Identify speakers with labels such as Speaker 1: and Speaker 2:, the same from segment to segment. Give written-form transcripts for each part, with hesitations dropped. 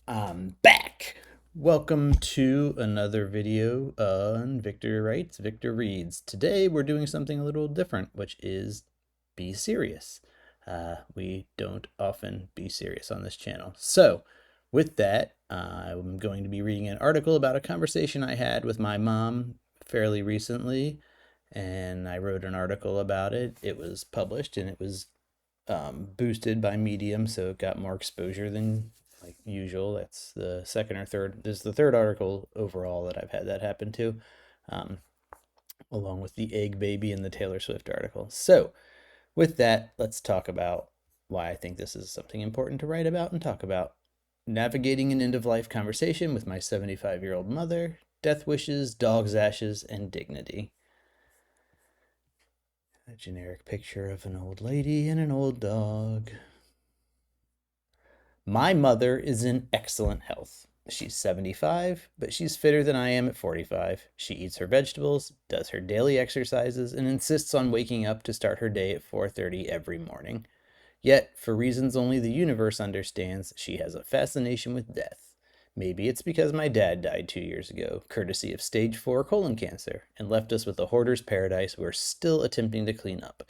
Speaker 1: I'm back. Welcome to another video on Victor Writes, Victor Reads. Today we're doing something a little different, which is be serious. We don't often be serious on this channel. So, with that, I'm going to be reading an article about a conversation I had with my mom fairly recently, and I wrote an article about it. It was published and it was boosted by Medium, so it got more exposure than like usual. That's the second or third. This is the third article overall that I've had that happen to, um, along with the Egg Baby and the Taylor Swift article. So, with that, let's talk about why I think this is something important to write about and talk about. Navigating an end of life conversation with my 75-year-old mother, death wishes, dog's ashes, and dignity. A generic picture of an old lady and an old dog. My mother is in excellent health. She's 75, but she's fitter than I am at 45. She eats her vegetables, does her daily exercises, and insists on waking up to start her day at 4:30 every morning. Yet, for reasons only the universe understands, she has a fascination with death. Maybe it's because my dad died 2 years ago, courtesy of stage 4 colon cancer, and left us with a hoarder's paradise we're still attempting to clean up.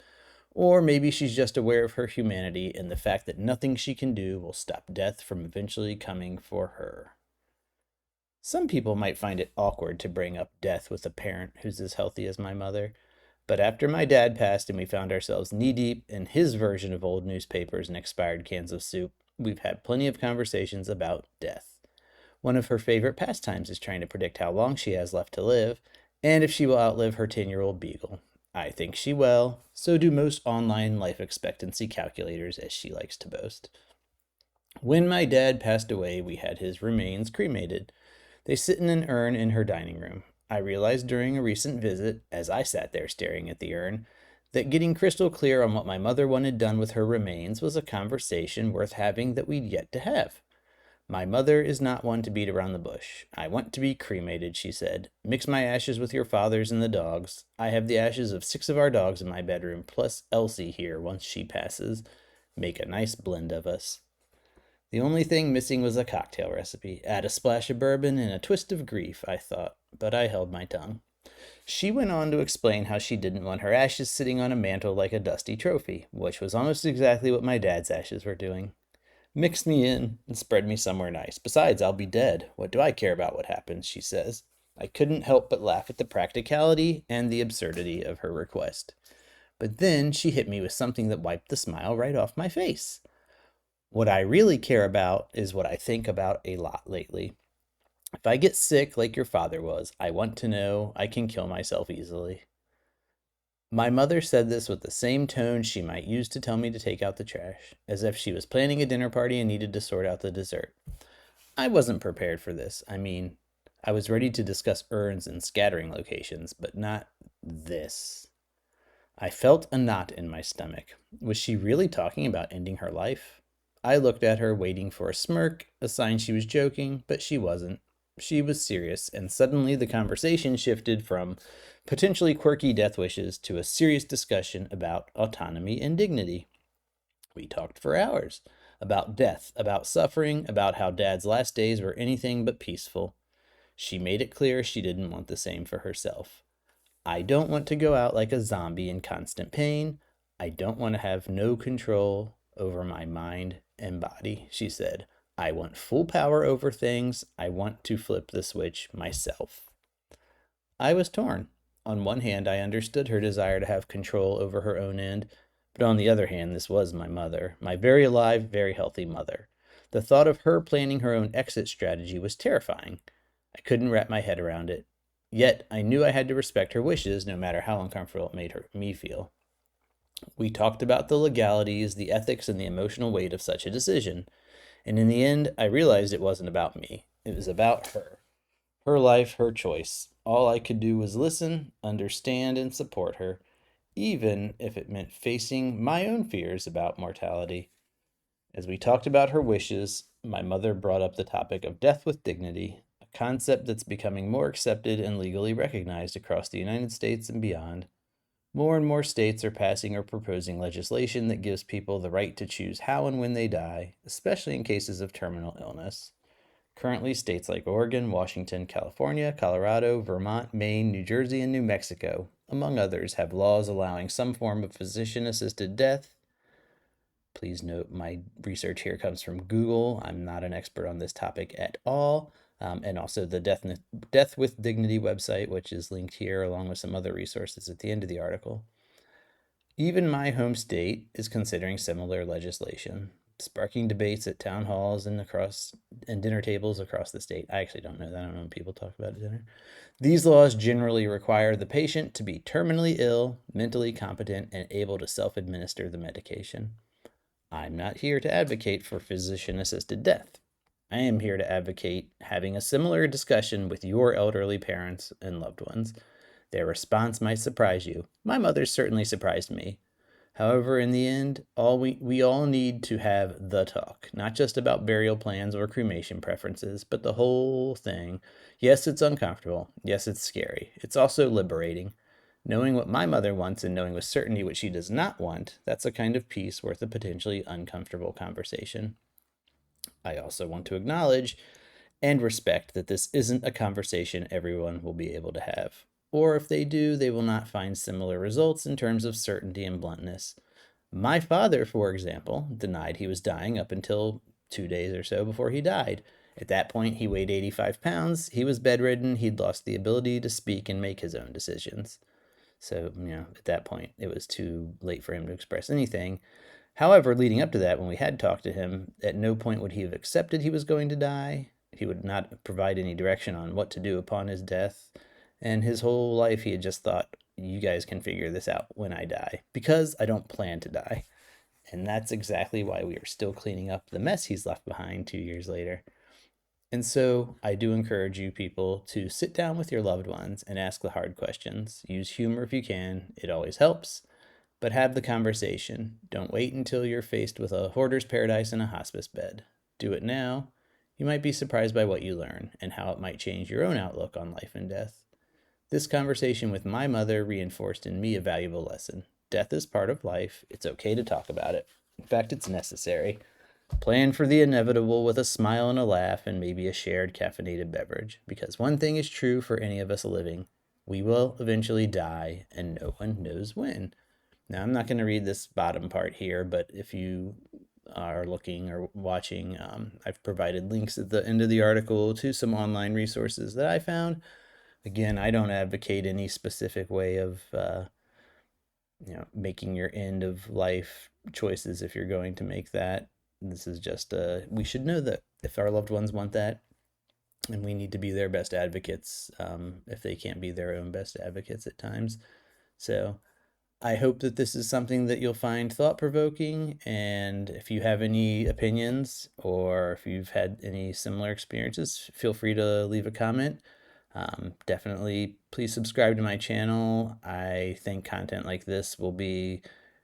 Speaker 1: Or maybe she's just aware of her humanity and the fact that nothing she can do will stop death from eventually coming for her. Some people might find it awkward to bring up death with a parent who's as healthy as my mother, but after my dad passed and we found ourselves knee-deep in his version of old newspapers and expired cans of soup, we've had plenty of conversations about death. One of her favorite pastimes is trying to predict how long she has left to live, and if she will outlive her 10-year-old beagle. I think she will. So do most online life expectancy calculators, as she likes to boast. When my dad passed away, we had his remains cremated. They sit in an urn in her dining room. I realized during a recent visit, as I sat there staring at the urn, that getting crystal clear on what my mother wanted done with her remains was a conversation worth having that we'd yet to have. My mother is not one to beat around the bush. I want to be cremated, she said. Mix my ashes with your father's and the dog's. I have the ashes of 6 of our dogs in my bedroom, plus Elsie here once she passes. Make a nice blend of us. The only thing missing was a cocktail recipe. Add a splash of bourbon and a twist of grief, I thought, but I held my tongue. She went on to explain how she didn't want her ashes sitting on a mantel like a dusty trophy, which was almost exactly what my dad's ashes were doing. Mix me in and spread me somewhere nice. Besides, I'll be dead. What do I care about what happens, she says. I couldn't help but laugh at the practicality and the absurdity of her request. But then she hit me with something that wiped the smile right off my face. What I really care about is what I think about a lot lately. If I get sick like your father was, I want to know I can kill myself easily. My mother said this with the same tone she might use to tell me to take out the trash, as if she was planning a dinner party and needed to sort out the dessert. I wasn't prepared for this. I was ready to discuss urns and scattering locations, but not this. I felt a knot in my stomach. Was she really talking about ending her life? I looked at her, waiting for a smirk, a sign she was joking, but she wasn't. She was serious, and suddenly the conversation shifted from potentially quirky death wishes to a serious discussion about autonomy and dignity. We talked for hours about death, about suffering, about how Dad's last days were anything but peaceful. She made it clear she didn't want the same for herself. I don't want to go out like a zombie in constant pain. I don't want to have no control over my mind and body, she said. I want full power over things. I want to flip the switch myself. I was torn. On one hand, I understood her desire to have control over her own end, but on the other hand, this was my mother, my very alive, very healthy mother. The thought of her planning her own exit strategy was terrifying. I couldn't wrap my head around it. Yet, I knew I had to respect her wishes, no matter how uncomfortable it made me feel. We talked about the legalities, the ethics, and the emotional weight of such a decision. And in the end, I realized it wasn't about me. It was about her. Her life, her choice. All I could do was listen, understand, and support her, even if it meant facing my own fears about mortality. As we talked about her wishes, my mother brought up the topic of death with dignity, a concept that's becoming more accepted and legally recognized across the United States and beyond. More and more states are passing or proposing legislation that gives people the right to choose how and when they die, especially in cases of terminal illness. Currently, states like Oregon, Washington, California, Colorado, Vermont, Maine, New Jersey, and New Mexico, among others, have laws allowing some form of physician assisted death. Please note my research here comes from Google. I'm not an expert on this topic at all. And also the Death with Dignity website, which is linked here along with some other resources at the end of the article. Even my home state is considering similar legislation, sparking debates at town halls and dinner tables across the state. I actually don't know that. I don't know when people talk about dinner. These laws generally require the patient to be terminally ill, mentally competent, and able to self-administer the medication. I'm not here to advocate for physician-assisted death. I am here to advocate having a similar discussion with your elderly parents and loved ones. Their response might surprise you. My mother certainly surprised me. However, in the end, we all need to have the talk, not just about burial plans or cremation preferences, but the whole thing. Yes, it's uncomfortable. Yes, it's scary. It's also liberating. Knowing what my mother wants and knowing with certainty what she does not want, that's a kind of peace worth a potentially uncomfortable conversation. I also want to acknowledge and respect that this isn't a conversation everyone will be able to have. Or if they do, they will not find similar results in terms of certainty and bluntness. My father, for example, denied he was dying up until 2 days or so before he died. At that point, he weighed 85 pounds, he was bedridden, he'd lost the ability to speak and make his own decisions. So, at that point, it was too late for him to express anything. However, leading up to that, when we had talked to him, at no point would he have accepted he was going to die. He would not provide any direction on what to do upon his death. And his whole life, he had just thought, you guys can figure this out when I die, because I don't plan to die. And that's exactly why we are still cleaning up the mess he's left behind 2 years later. And so I do encourage you people to sit down with your loved ones and ask the hard questions. Use humor if you can, it always helps. But have the conversation. Don't wait until you're faced with a hoarder's paradise in a hospice bed. Do it now. You might be surprised by what you learn and how it might change your own outlook on life and death. This conversation with my mother reinforced in me a valuable lesson. Death is part of life. It's okay to talk about it. In fact, it's necessary. Plan for the inevitable with a smile and a laugh and maybe a shared caffeinated beverage. Because one thing is true for any of us living. We will eventually die, and no one knows when. Now, I'm not going to read this bottom part here, but if you are looking or watching, I've provided links at the end of the article to some online resources that I found. Again, I don't advocate any specific way of making your end of life choices if you're going to make that. This is just we should know that if our loved ones want that, and we need to be their best advocates if they can't be their own best advocates at times. So I hope that this is something that you'll find thought-provoking, and if you have any opinions or if you've had any similar experiences, feel free to leave a comment. Definitely please subscribe to my channel. I think content like this will be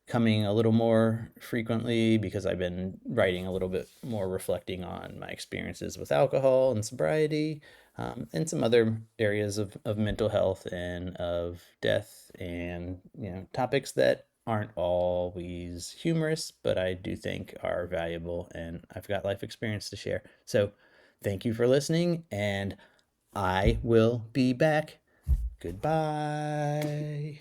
Speaker 1: coming a little more frequently because I've been writing a little bit more reflecting on my experiences with alcohol and sobriety, and some other areas of mental health and of death, and topics that aren't always humorous, but I do think are valuable, and I've got life experience to share. So thank you for listening, and I will be back. Goodbye.